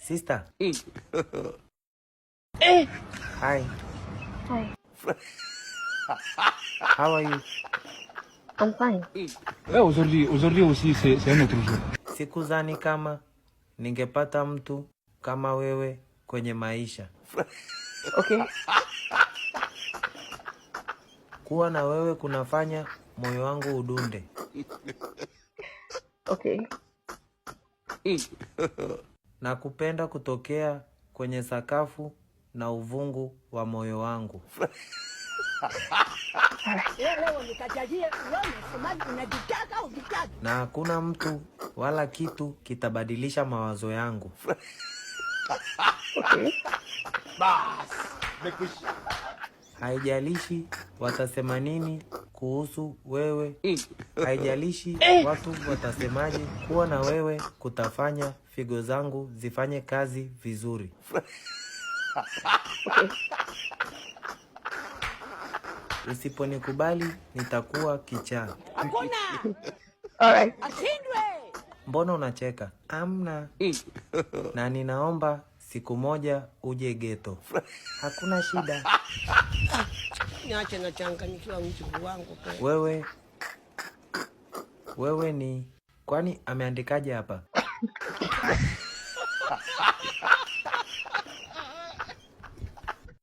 Sister. Hi. Hi. How are you? I'm fine. Aujourd'hui aussi c'est un autre jour. Sikuzani kama ningepata mtu kama wewe kwenye maisha. Okay. Kuwa na wewe kunafanya moyo wangu udunde. Okay. Na kupenda kutokea kwenye sakafu na uvungu wa moyo wangu. Na hakuna mtu wala kitu kitabadilisha mawazo yangu. Okay. Haijalishi watasema nini kuhusu wewe. Haijalishi watu watasemaje, kuwa na wewe kutafanya figo zangu zifanye kazi vizuri. Okay. Usiponikubali nitakuwa kichaa. Alright. Mbona unacheka? Amna. Na ninaomba siku moja uje ghetto. Hakuna shida. Niache na changanyikiwa mjukuu wangu kwa. Wewe ni kwani ameandikaje hapa?